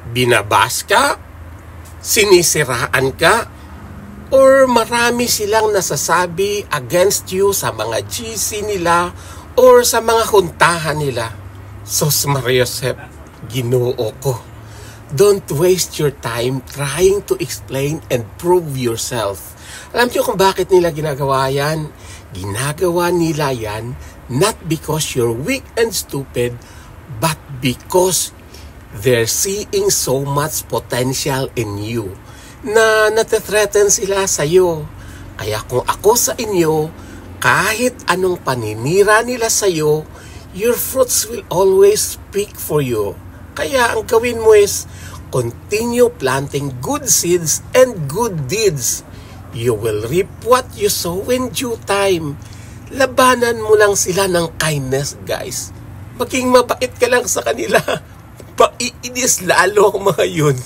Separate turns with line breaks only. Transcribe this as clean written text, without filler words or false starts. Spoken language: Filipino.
Binabas ka? Sinisiraan ka? Or marami silang nasasabi against you sa mga GC nila or sa mga huntahan nila? Sos Maria Josep, Ginoo ko. Don't waste your time trying to explain and prove yourself. Alam niyo kung bakit nila ginagawa yan? Ginagawa nila yan not because you're weak and stupid, but because they're seeing so much potential in you na natethreten sila sa iyo. Kaya kung ako sa inyo, kahit anong paninira nila sa iyo, your fruits will always speak for you. Kaya ang gawin mo is continue planting good seeds and good deeds. You will reap what you sow in due time. Labanan mo lang sila ng kindness, guys. Maging mabait ka lang sa kanila. Maiinis lalo ang mga yun.